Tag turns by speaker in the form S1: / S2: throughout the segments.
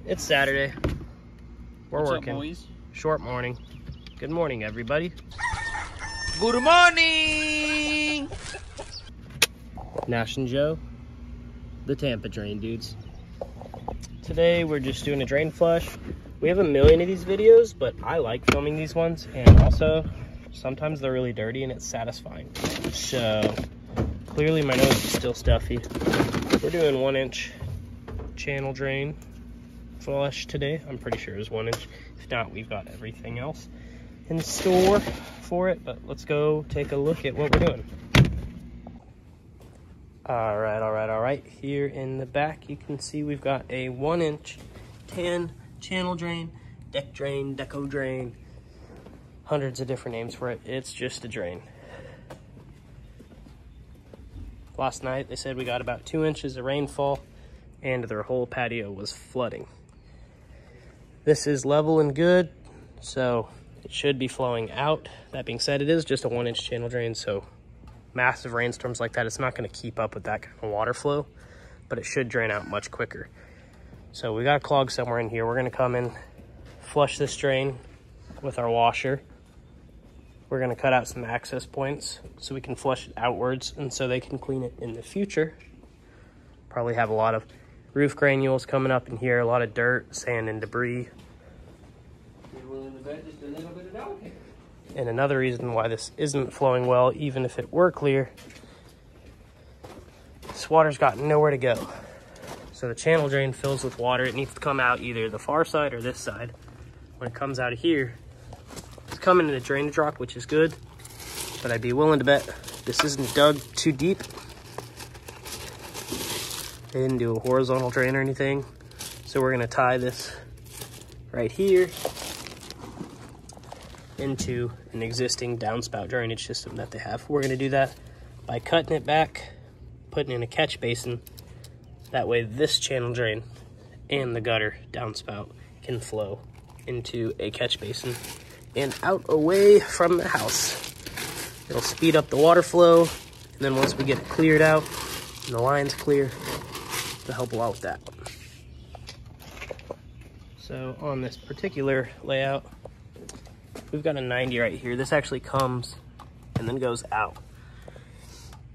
S1: It's Saturday. We're
S2: What's
S1: working.
S2: Up, boys?
S1: Short morning. Good morning, everybody.
S2: Good morning!
S1: Nash and Joe, the Tampa drain dudes. Today we're just doing a drain flush. We have a million of these videos, but I like filming these ones, and also sometimes they're really dirty and it's satisfying. So clearly my nose is still stuffy. We're doing 1-inch channel drain flush today. I'm pretty sure it's 1 inch. If not, we've got everything else in store for it, but let's go take a look at what we're doing. All right. Here in the back, you can see we've got a 1-inch tan channel drain, deck drain, deco drain, hundreds of different names for it. It's just a drain. Last night, they said we got about 2 inches of rainfall and their whole patio was flooding. This is level and good, so it should be flowing out. That being said, it is just a 1-inch channel drain, so massive rainstorms like that, it's not going to keep up with that kind of water flow, but it should drain out much quicker. So we got a clog somewhere in here. We're going to come in, flush this drain with our washer. We're going to cut out some access points so we can flush it outwards and so they can clean it in the future. Probably have a lot of roof granules coming up in here, a lot of dirt, sand, and debris. And another reason why this isn't flowing well, even if it were clear, this water's got nowhere to go. So the channel drain fills with water. It needs to come out either the far side or this side. When it comes out of here, it's coming in a drainage rock, which is good, but I'd be willing to bet this isn't dug too deep. They didn't do a horizontal drain or anything. So we're gonna tie this right here into an existing downspout drainage system that they have. We're gonna do that by cutting it back, putting in a catch basin. That way this channel drain and the gutter downspout can flow into a catch basin and out away from the house. It'll speed up the water flow, and then once we get it cleared out and the line's clear, to help a lot with that. So on this particular layout, we've got a 90 right here. This actually comes and then goes out.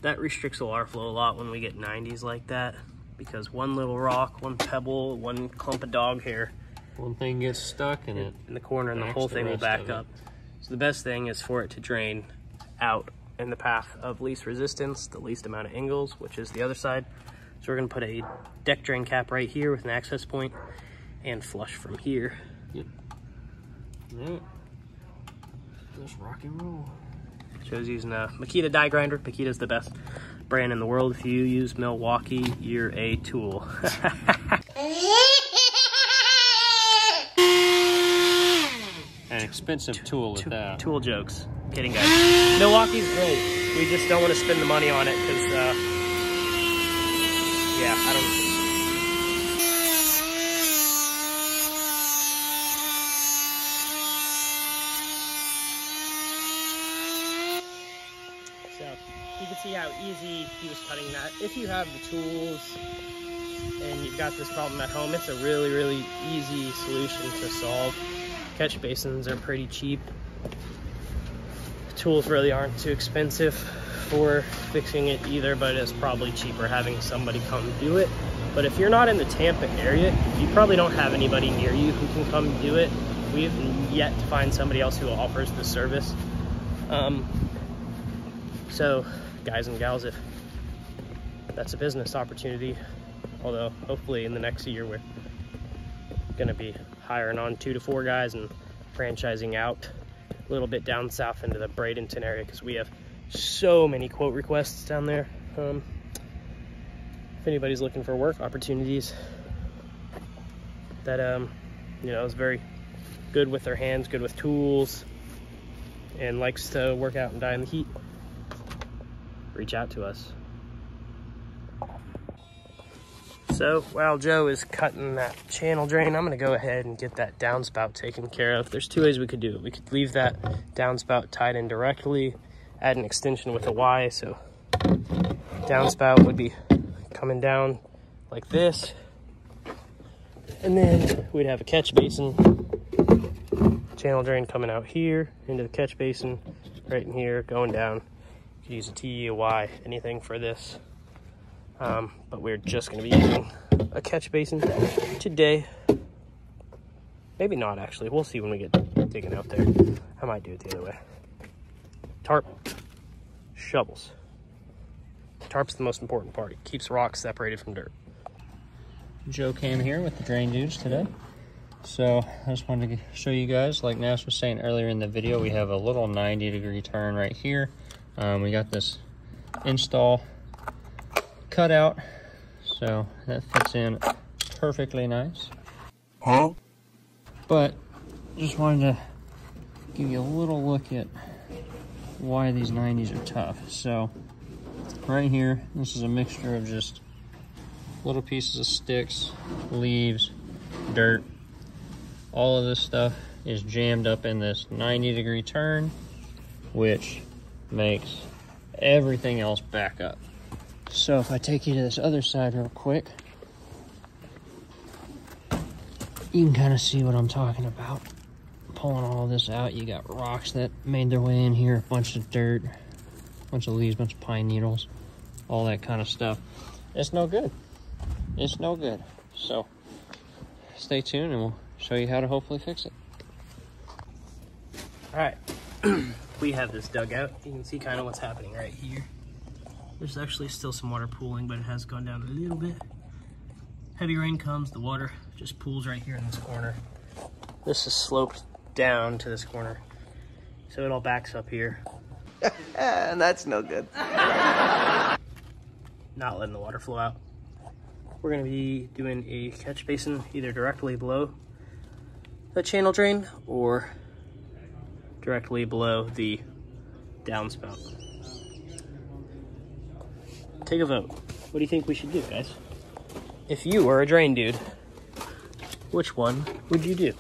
S1: That restricts the water flow a lot when we get 90s like that, because one little rock, one pebble, one clump of dog hair,
S2: one thing gets stuck in it
S1: in the corner, and the whole thing will back up. So the best thing is for it to drain out in the path of least resistance, the least amount of angles, which is the other side. So we're gonna put a deck drain cap right here with an access point and flush from here.
S2: Yep. Alright. Let's rock and roll.
S1: Joe's using a Makita die grinder. Makita's the best brand in the world. If you use Milwaukee, you're a tool.
S2: An expensive tool at that.
S1: Tool jokes. Kidding, guys. Milwaukee's great. We just don't want to spend the money on it because, yeah, I don't. So you can see how easy he was cutting that. If you have the tools and you've got this problem at home, it's a really, really easy solution to solve. Catch basins are pretty cheap. The tools really aren't too expensive for fixing it either, but it's probably cheaper having somebody come do it. But if you're not in the Tampa area, you probably don't have anybody near you who can come do it. We've yet to find somebody else who offers the service. So guys and gals, if that's a business opportunity, although hopefully in the next year we're gonna be hiring on 2 to 4 guys and franchising out a little bit down south into the Bradenton area, because we have so many quote requests down there. If anybody's looking for work opportunities that you know, is very good with their hands, good with tools, and likes to work out and die in the heat, reach out to us. So while Joe is cutting that channel drain, I'm gonna go ahead and get that downspout taken care of. There's 2 ways we could do it. We could leave that downspout tied in directly, add an extension with a Y, so downspout would be coming down like this, And then we'd have a catch basin, channel drain coming out here into the catch basin, right in here, going down. You could use a T, a Y, anything for this. But we're just going to be using a catch basin today. Maybe not, actually. We'll see when we get digging out there. I might do it the other way. Tarp, shovels. Tarp's the most important part. It keeps rocks separated from dirt.
S2: Joe came here with the drain dudes today. So I just wanted to show you guys, like Nash was saying earlier in the video, we have a little 90-degree turn right here. We got this install cutout, so that fits in perfectly nice.
S3: Huh?
S2: But just wanted to give you a little look at why these 90s are tough. So right here, this is a mixture of just little pieces of sticks, leaves, dirt. All of this stuff is jammed up in this 90-degree turn, which makes everything else back up. So if I take you to this other side real quick, you can kind of see what I'm talking about. Pulling all this out, you got rocks that made their way in here, a bunch of dirt, a bunch of leaves, a bunch of pine needles, all that kind of stuff. It's no good. It's no good. So stay tuned and we'll show you how to hopefully fix it.
S1: All right, we have this dug out. You can see kind of what's happening right here. There's actually still some water pooling, but it has gone down a little bit. Heavy rain comes, the water just pools right here in this corner. This is sloped down to this corner, so it all backs up here.
S3: And that's no good.
S1: Not letting the water flow out. We're gonna be doing a catch basin either directly below the channel drain or directly below the downspout. Take a vote. What do you think we should do, guys? If you were a drain dude, which one would you do?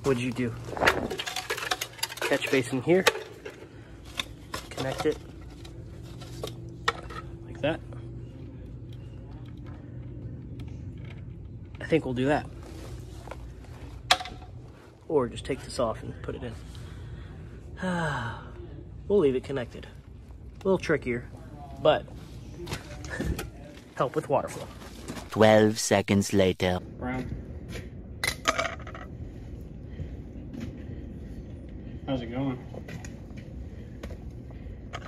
S1: What'd you do? Catch basin here, connect it like that. I think we'll do that. Or just take this off and put it in. We'll leave it connected. A little trickier, but help with water flow.
S3: 12 seconds later.
S2: Brown. How's it going?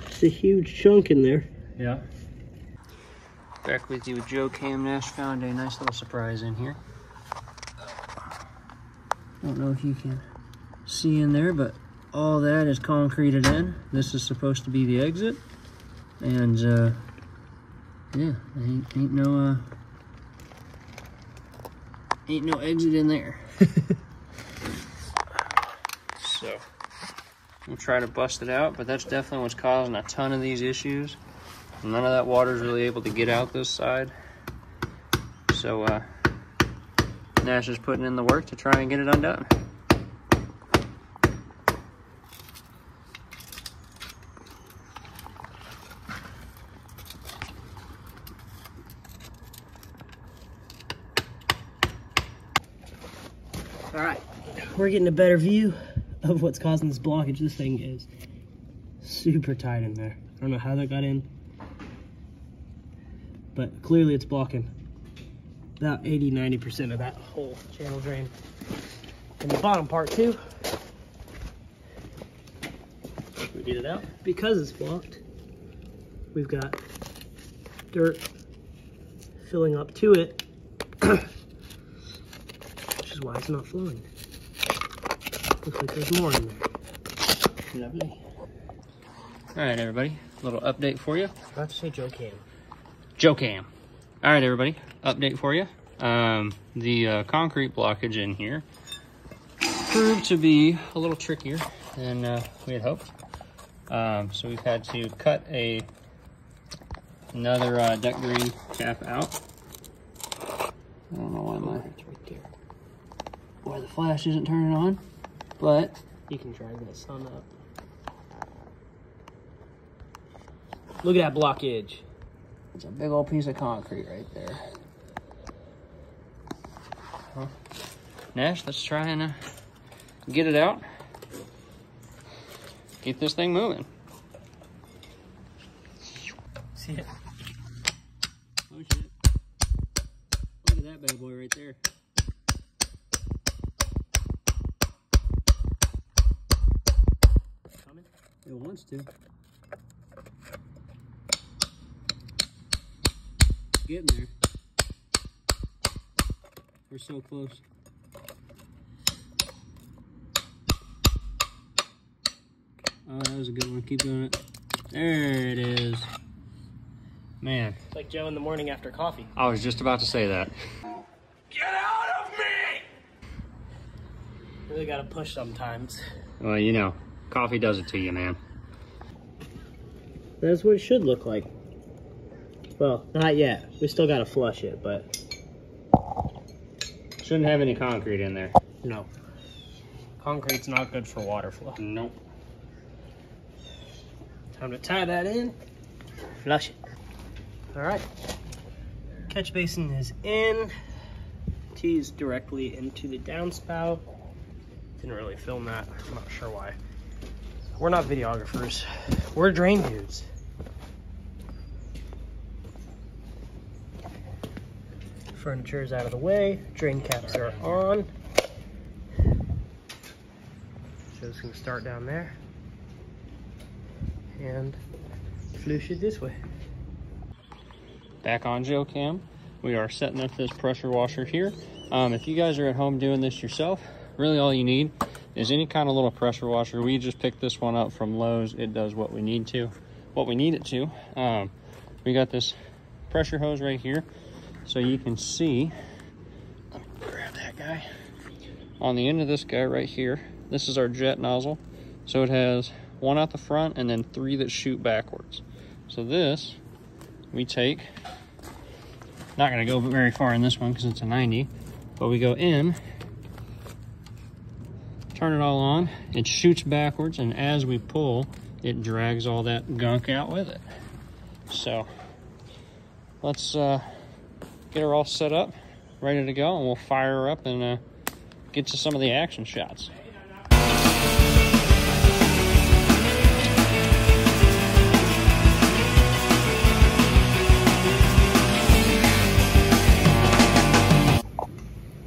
S1: It's a huge chunk in there.
S2: Yeah. Back with you with Joe Cam. Nash found a nice little surprise in here. Don't know if you can see in there, but all that is concreted in. This is supposed to be the exit. And yeah, ain't no exit in there. So we'll try to bust it out, but that's definitely what's causing a ton of these issues. None of that water is really able to get out this side. So Nash is putting in the work to try and get it undone.
S1: All right, we're getting a better view of what's causing this blockage. This thing is super tight in there. I don't know how that got in, but clearly it's blocking about 80–90% of that whole channel drain. And the bottom part too. We get it out. Because it's blocked, we've got dirt filling up to it, which is why it's not flowing. Looks like there's more in there. Lovely.
S2: All right, everybody, a little update for you.
S1: I was about to say Joe Cam.
S2: Joe Cam. All right, everybody, update for you. The concrete blockage in here proved to be a little trickier than we had hoped. So we've had to cut another deck drain cap out. I don't know why
S1: It's right there.
S2: the flash isn't turning on, but
S1: You can drive that sun up. Look at that blockage.
S2: it's a big old piece of concrete right there. Well, Nash, let's try and get it out. Keep this thing moving.
S1: See it?
S2: Oh shit. Look at that bad boy right there.
S1: Coming?
S2: It wants to. Getting there. We're so close. Oh, that was a good one. Keep doing it. There it is. Man.
S1: It's like Joe in the morning after coffee.
S2: I was just about to say that.
S3: Get out of me!
S1: Really gotta push sometimes.
S2: Well, you know, coffee does it to you, man.
S1: That's what it should look like. Well, not yet. We still gotta flush it, but
S2: Shouldn't have any concrete in there.
S1: no. Concrete's not good for water flow.
S2: Nope.
S1: Time to tie that in, flush it. All right, catch basin is in. Tees directly into the downspout. Didn't really film that, I'm not sure why. We're not videographers, we're drain dudes. Furniture's out of the way, drain caps are on. Joe's gonna start down there and flush it this way.
S2: Back on Joe Cam, we are setting up this pressure washer here. If you guys are at home doing this yourself, really all you need is any kind of little pressure washer. We just picked this one up from Lowe's. It does what we need it to. We got this pressure hose right here, so you can see. Let me grab that guy. On the end of this guy right here, this is our jet nozzle. So it has one out the front and then 3 that shoot backwards. So this we take, not gonna go very far in this one because it's a 90, but we go in, turn it all on, it shoots backwards, and as we pull, it drags all that gunk out with it. So let's get her all set up, ready to go, and we'll fire her up and get to some of the action shots.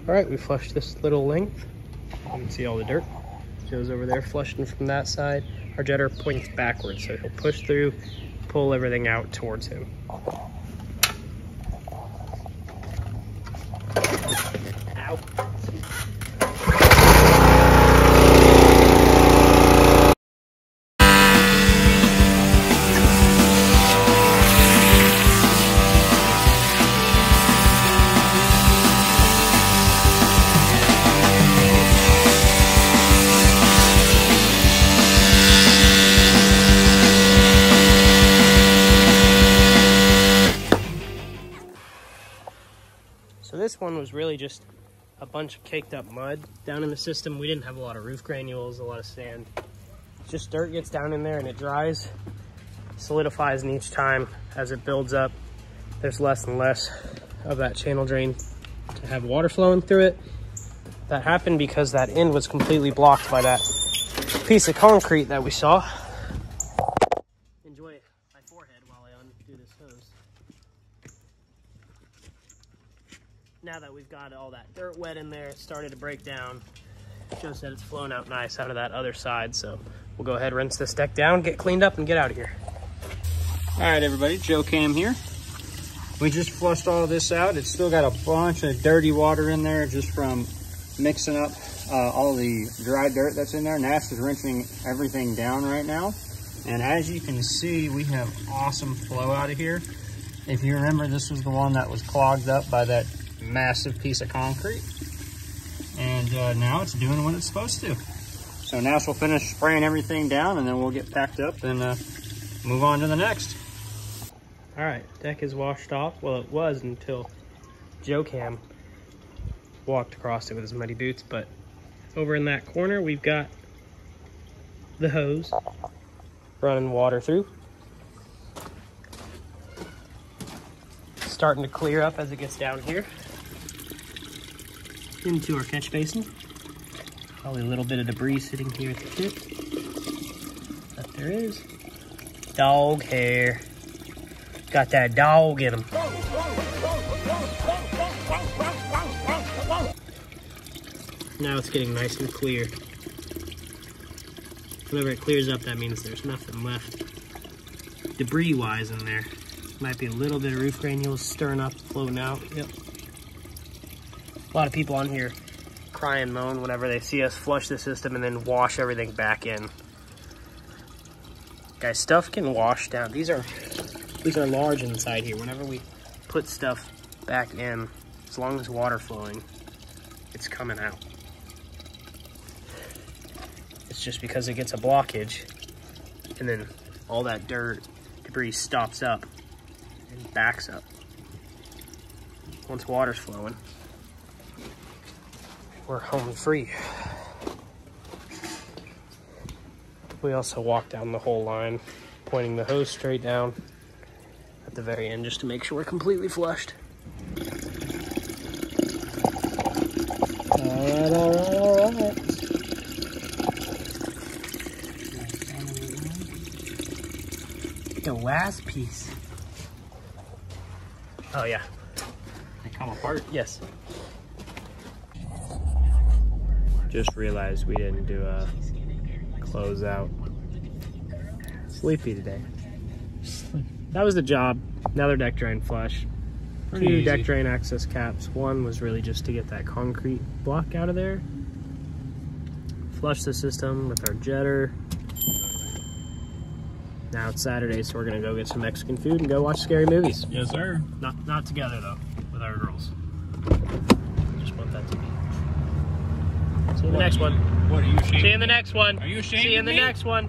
S1: All right, we flushed this little length. You can see all the dirt. Joe's over there flushing from that side. Our jetter points backwards, so he'll push through, pull everything out towards him. Ow. So this one was really just a bunch of caked up mud down in the system. We didn't have a lot of roof granules, a lot of sand. Just dirt gets down in there and it dries, solidifies, and each time as it builds up, there's less and less of that channel drain to have water flowing through it. That happened because that end was completely blocked by that piece of concrete that we saw. Enjoy my forehead while I undo this hose. Now that we've got all that dirt wet in there, it started to break down. Joe said it's flown out nice out of that other side, so we'll go ahead, rinse this deck down, get cleaned up, and get out of here.
S2: All right, everybody, Joe Cam here. We just flushed all of this out. It's still got a bunch of dirty water in there just from mixing up all the dry dirt that's in there. Nash is rinsing everything down right now. And as you can see, we have awesome flow out of here. If you remember, this was the one that was clogged up by that massive piece of concrete. And now it's doing what it's supposed to. So Nash will finish spraying everything down, and then we'll get packed up and move on to the next.
S1: All right, deck is washed off. Well, it was until Joe Cam walked across it with his muddy boots, but over in that corner, we've got the hose running water through. Starting to clear up as it gets down here. into our catch basin. Probably a little bit of debris sitting here at the tip. But there is. Dog hair. Got that dog in them. Now it's getting nice and clear. Whenever it clears up, that means there's nothing left debris-wise in there. Might be a little bit of roof granules stirring up, floating out. Yep. A lot of people on here cry and moan whenever they see us flush the system and then wash everything back in. Guys, stuff can wash down. These are large inside here. Whenever we put stuff back in, as long as water flowing, it's coming out. It's just because it gets a blockage, and then all that dirt, debris stops up and backs up. Once water's flowing, we're home free. We also walk down the whole line, pointing the hose straight down at the very end just to make sure we're completely flushed. All right. The last piece. Oh yeah.
S2: They come apart?
S1: Yes. Just realized we didn't do a closeout. Sleepy today. That was the job. Another deck drain flush.
S2: Pretty
S1: 2
S2: easy.
S1: deck drain access caps. 1 was really just to get that concrete block out of there. Flush the system with our jetter. Now it's Saturday, so we're gonna go get some Mexican food and go watch scary movies.
S2: Yes, sir.
S1: Not together though, with our girls. Just want that to be. See you in the next one.
S2: What, are you ashamed?
S1: See you in the next one.
S2: Are you ashamed
S1: See you in
S2: of
S1: the
S2: me?
S1: next one.